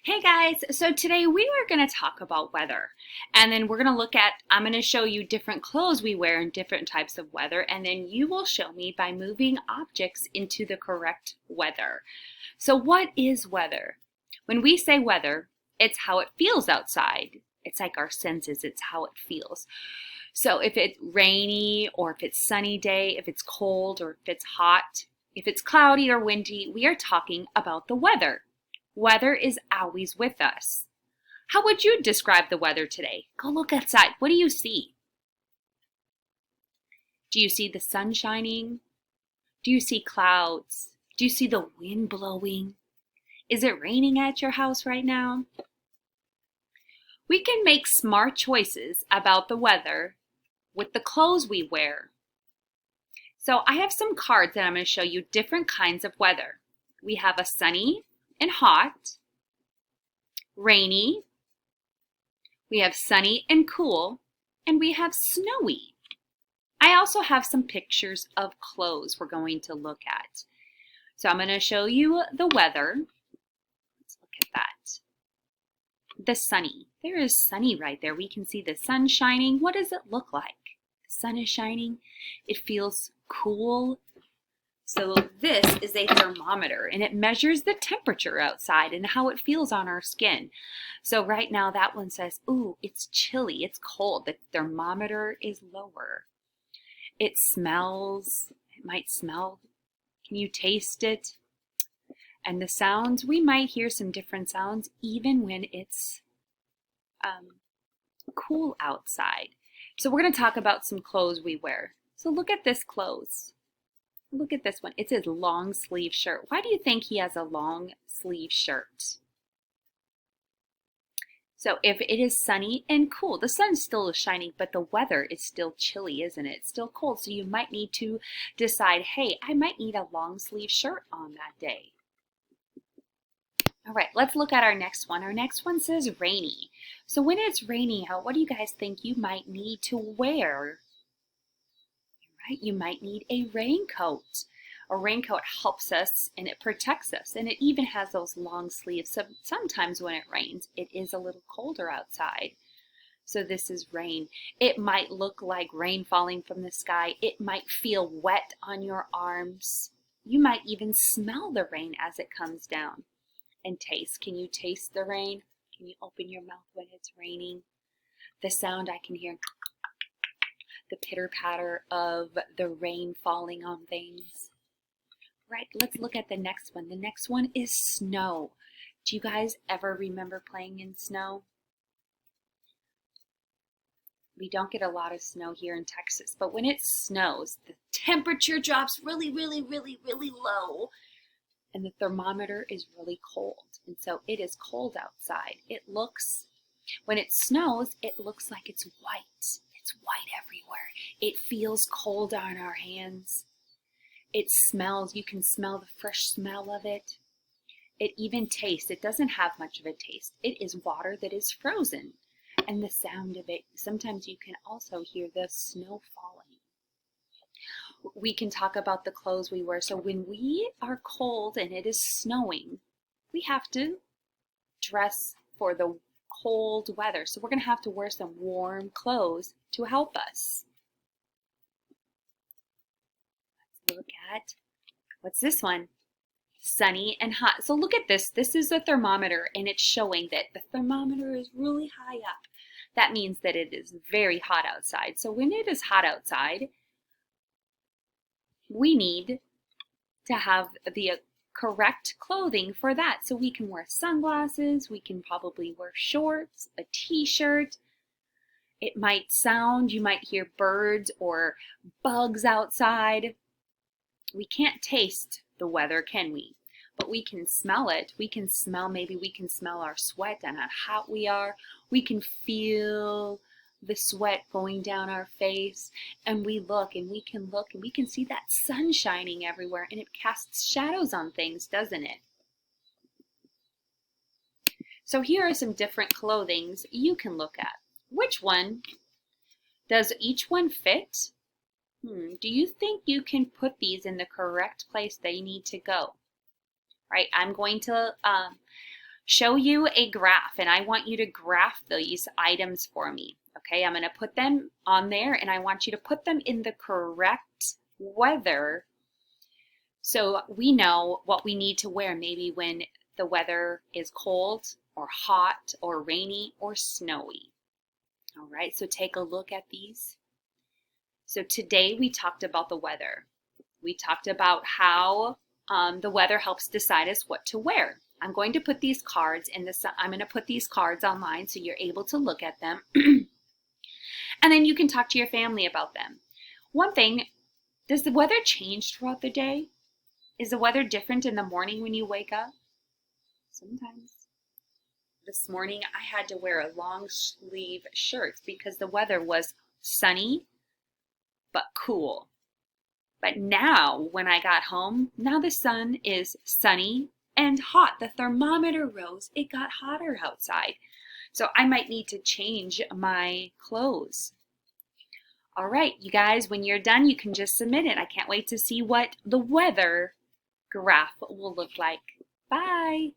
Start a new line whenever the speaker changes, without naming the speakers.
Hey guys, so today we are going to talk about weather, and then I'm going to show you different clothes we wear in different types of weather, and then you will show me by moving objects into the correct weather. So what is weather? When we say weather, it's how it feels outside. It's like our senses, it's how it feels. So if it's rainy or if it's sunny day, if it's cold or if it's hot, if it's cloudy or windy, we are talking about the weather. Weather is always with us. How would you describe the weather today? Go look outside. What do you see? Do you see the sun shining? Do you see clouds? Do you see the wind blowing? Is it raining at your house right now? We can make smart choices about the weather with the clothes we wear. So I have some cards that I'm going to show you different kinds of weather. We have a sunny and hot, rainy, we have sunny and cool, and we have snowy. I also have some pictures of clothes we're going to look at. So I'm going to show you the weather. Let's look at that. The sunny. There is sunny right there. We can see the sun shining. What does it look like? The sun is shining. It feels cool. So this is a thermometer, and it measures the temperature outside and how it feels on our skin. So right now that one says, ooh, it's chilly, it's cold. The thermometer is lower. It smells, it might smell. Can you taste it? And the sounds, we might hear some different sounds even when it's cool outside. So we're going to talk about some clothes we wear. So look at this clothes. Look at this one. It says long sleeve shirt. Why do you think he has a long sleeve shirt? So if it is sunny and cool, the sun still is shining, but the weather is still chilly, isn't it? It's still cold. So you might need to decide, hey, I might need a long sleeve shirt on that day. All right, let's look at our next one. Our next one says rainy. So when it's rainy out, what do you guys think you might need to wear? Right? You might need a raincoat. A raincoat helps us and it protects us, and it even has those long sleeves. So sometimes when it rains, it is a little colder outside. So this is rain. It might look like rain falling from the sky. It might feel wet on your arms. You might even smell the rain as it comes down. And taste. Can you taste the rain? Can you open your mouth when it's raining? The sound I can hear, the pitter-patter of the rain falling on things. Right, let's look at the next one. The next one is snow. Do you guys ever remember playing in snow? We don't get a lot of snow here in Texas, but when it snows, the temperature drops really, really, really, really low, and the thermometer is really cold. And so it is cold outside. When it snows, it looks like it's white. It's white everywhere. It feels cold on our hands. It smells. You can smell the fresh smell of it. It even tastes. It doesn't have much of a taste. It is water that is frozen. And the sound of it, sometimes you can also hear the snow falling. We can talk about the clothes we wear. So when we are cold and it is snowing, we have to dress for the cold weather. So we're going to have to wear some warm clothes to help us. Let's look at, what's this one? Sunny and hot. So look at this. This is a thermometer, and it's showing that the thermometer is really high up. That means that it is very hot outside. So when it is hot outside, we need to have the correct clothing for that. So we can wear sunglasses, we can probably wear shorts, a t-shirt. It might sound, you might hear birds or bugs outside. We can't taste the weather, can we? But we can smell it. We can smell, maybe we can smell our sweat and how hot we are. We can feel the sweat going down our face, and we look and we can see that sun shining everywhere, and it casts shadows on things, doesn't it? So here are some different clothings you can look at. Which one does each one fit? Do you think you can put these in the correct place they need to go? Right, I'm going to show you a graph, and I want you to graph these items for me. Okay, I'm going to put them on there, and I want you to put them in the correct weather so we know what we need to wear maybe when the weather is cold or hot or rainy or snowy. All right, so take a look at these. So today we talked about the weather. We talked about how the weather helps decide us what to wear. I'm going to put these cards I'm going to put these cards online so you're able to look at them. And then you can talk to your family about them. One thing, does the weather change throughout the day? Is the weather different in the morning when you wake up? Sometimes. This morning I had to wear a long sleeve shirt because the weather was sunny but cool. But now when I got home, now the sun is sunny and hot. The thermometer rose. It got hotter outside. So I might need to change my clothes. All right, you guys, when you're done, you can just submit it. I can't wait to see what the weather graph will look like. Bye.